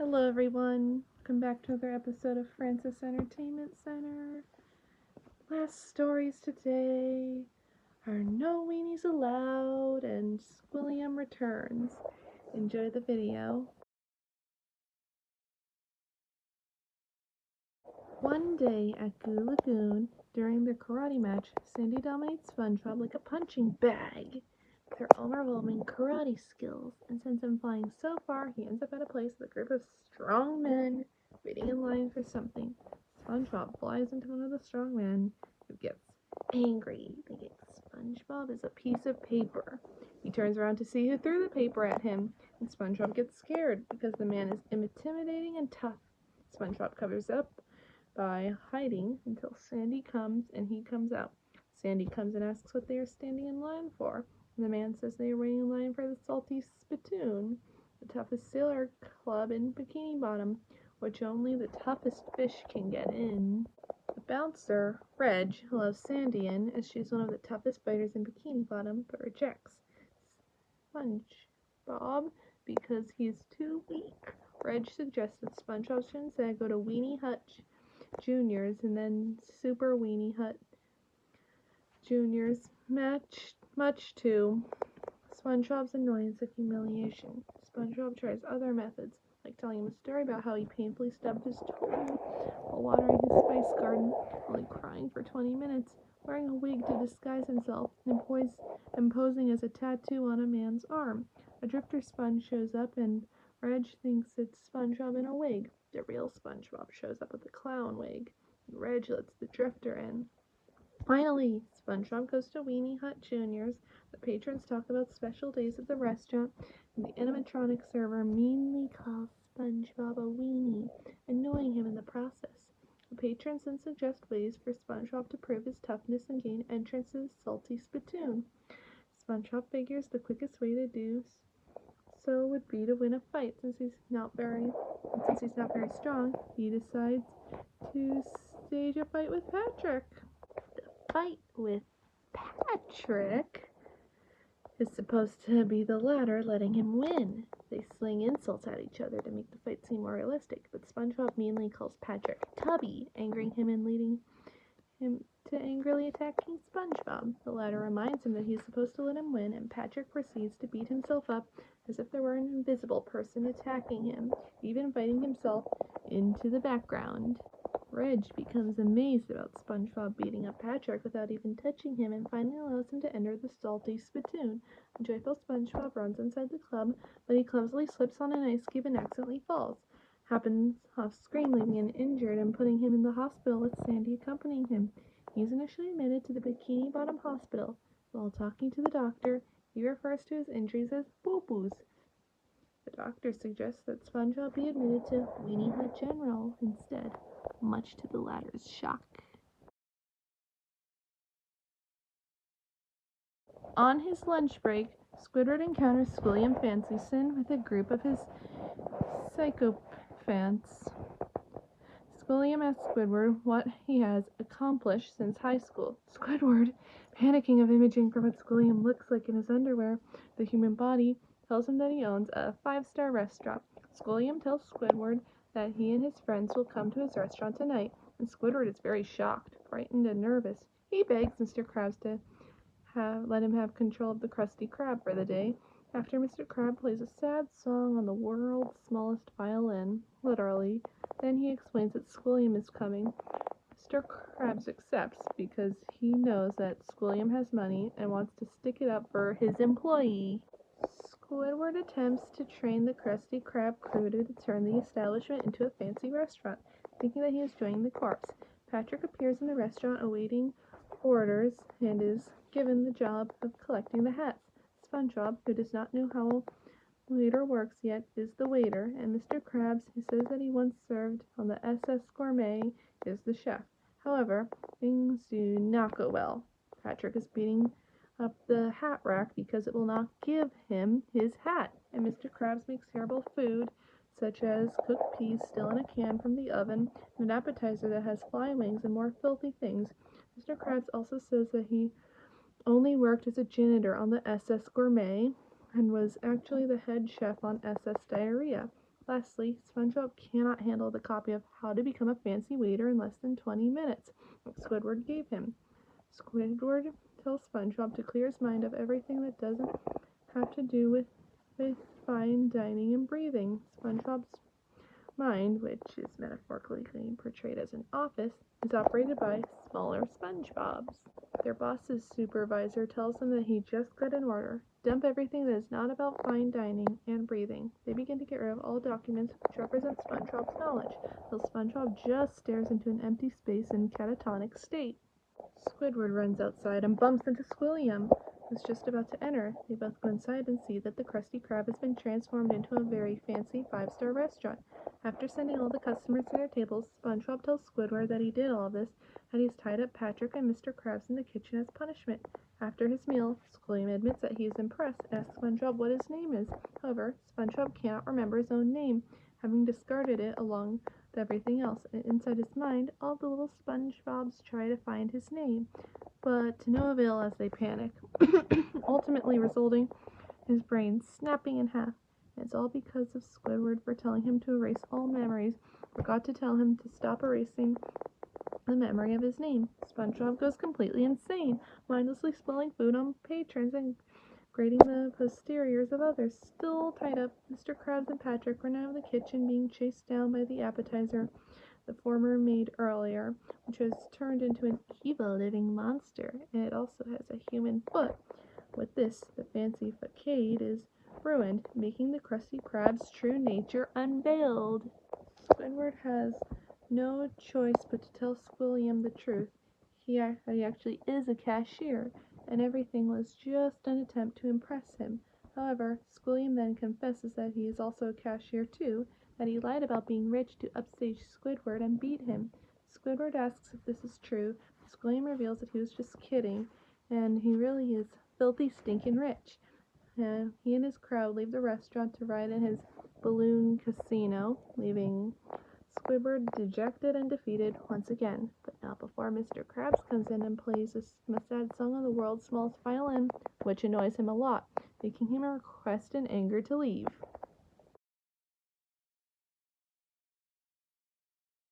Hello everyone, welcome back to another episode of Francis Entertainment Center. Last stories today are No Weenies Allowed and Squilliam Returns. Enjoy the video. One day at Goo Lagoon, during their karate match, Sandy dominates SpongeBob like a punching bag with her overwhelming karate skills and sends him flying so far he ends up at a place with a group of strong men waiting in line for something. SpongeBob flies into one of the strong men, who gets angry, thinking SpongeBob is a piece of paper. He turns around to see who threw the paper at him, and SpongeBob gets scared because the man is intimidating and tough. SpongeBob covers up by hiding until Sandy comes and he comes out. Sandy comes and asks what they are standing in line for. And the man says they are waiting in line for the Salty Splatoon, the toughest sailor club in Bikini Bottom, which only the toughest fish can get in. The bouncer, Reg, loves Sandy in, as she's one of the toughest fighters in Bikini Bottom, but rejects SpongeBob because he's too weak. Reg suggests that SpongeBob should instead go to Weenie Hutch Juniors and then Super Weenie Hut Juniors, much to SpongeBob's annoyance and humiliation. SpongeBob tries other methods, like telling him a story about how he painfully stubbed his toe while watering his spice garden, only crying for 20 minutes, wearing a wig to disguise himself, and posing as a tattoo on a man's arm. A drifter sponge shows up and Reg thinks it's SpongeBob in a wig. The real SpongeBob shows up with a clown wig, and Reg lets the drifter in. Finally, SpongeBob goes to Weenie Hut Juniors. The patrons talk about special days at the restaurant, and the animatronic server meanly calls SpongeBob a weenie, annoying him in the process. The patrons then suggest ways for SpongeBob to prove his toughness and gain entrance to the Salty Splatoon. SpongeBob figures the quickest way to do so would be to win a fight. Since he's not very strong, he decides to stage a fight with Patrick. The fight with Patrick is supposed to be the latter letting him win. They sling insults at each other to make the fight seem more realistic, but SpongeBob meanly calls Patrick Tubby, angering him and leading him to angrily attacking SpongeBob. The latter reminds him that he's supposed to let him win, and Patrick proceeds to beat himself up as if there were an invisible person attacking him, even inviting himself into the background. Reg becomes amazed about SpongeBob beating up Patrick without even touching him, and finally allows him to enter the Salty Splatoon. A joyful SpongeBob runs inside the club, but he clumsily slips on an ice cube and accidentally falls. Happens off screen, leaving him injured and putting him in the hospital with Sandy accompanying him. He is initially admitted to the Bikini Bottom Hospital. While talking to the doctor, he refers to his injuries as boo-boos. The doctor suggests that SpongeBob be admitted to Weenie Hut General instead, much to the latter's shock. On his lunch break, Squidward encounters Squilliam Fancyson with a group of his psychophants. Squilliam asks Squidward what he has accomplished since high school. Squidward, panicking of imaging from what Squilliam looks like in his underwear, the human body, tells him that he owns a 5-star restaurant. Squilliam tells Squidward that he and his friends will come to his restaurant tonight, and Squidward is very shocked, frightened, and nervous. He begs Mr. Krabs to let him have control of the Krusty Krab for the day. After Mr. Krab plays a sad song on the world's smallest violin, literally, then he explains that Squilliam is coming. Mr. Krabs accepts because he knows that Squilliam has money and wants to stick it up for his employee. Squidward attempts to train the Krusty Krab crew to turn the establishment into a fancy restaurant, thinking that he is joining the corps. Patrick appears in the restaurant awaiting orders and is given the job of collecting the hats. SpongeBob, who does not know how waiter works yet, is the waiter, and Mr. Krabs, who says that he once served on the SS Gourmet, is the chef. However, things do not go well. Patrick is beating up the hat rack because it will not give him his hat, and Mr. Krabs makes terrible food, such as cooked peas still in a can from the oven, and an appetizer that has fly wings and more filthy things. Mr. Krabs also says that he only worked as a janitor on the SS Gourmet and was actually the head chef on SS Diarrhea. Lastly, SpongeBob cannot handle the copy of How to Become a Fancy Waiter in Less Than 20 Minutes that Squidward gave him. Squidward tells SpongeBob to clear his mind of everything that doesn't have to do with fine dining and breathing. SpongeBob's mind, which is metaphorically portrayed as an office, is operated by smaller SpongeBobs. Their boss's supervisor tells them that he just got an order. Dump everything that is not about fine dining and breathing. They begin to get rid of all documents which represent SpongeBob's knowledge, till SpongeBob just stares into an empty space in catatonic state. Squidward runs outside and bumps into Squilliam, who's just about to enter. They both go inside and see that the Krusty Krab has been transformed into a very fancy 5-star restaurant. After sending all the customers to their tables, SpongeBob tells Squidward that he did all of this, that he's tied up Patrick and Mr. Krabs in the kitchen as punishment. After his meal, Squilliam admits that he is impressed and asks SpongeBob what his name is. However, SpongeBob cannot remember his own name, having discarded it along with everything else. And inside his mind, all the little SpongeBobs try to find his name, but to no avail as they panic, ultimately resulting in his brain snapping in half. And it's all because of Squidward for telling him to erase all memories, forgot to tell him to stop erasing the memory of his name. SpongeBob goes completely insane, mindlessly spilling food on patrons and grating the posteriors of others. Still tied up, Mr. Krabs and Patrick are now in the kitchen being chased down by the appetizer the former made earlier, which has turned into an evil living monster, and it also has a human foot. With this, the fancy facade is ruined, making the Krusty Krab's true nature unveiled. Squidward has no choice but to tell Squilliam the truth. He actually is a cashier, and everything was just an attempt to impress him. However, Squilliam then confesses that he is also a cashier too, that he lied about being rich to upstage Squidward and beat him. Squidward asks if this is true. Squilliam reveals that he was just kidding, and he really is filthy stinking rich. He and his crowd leave the restaurant to ride in his balloon casino, leaving Squidward dejected and defeated once again, but not before Mr. Krabs comes in and plays a sad song on the world's smallest violin, which annoys him a lot, making him request in anger to leave.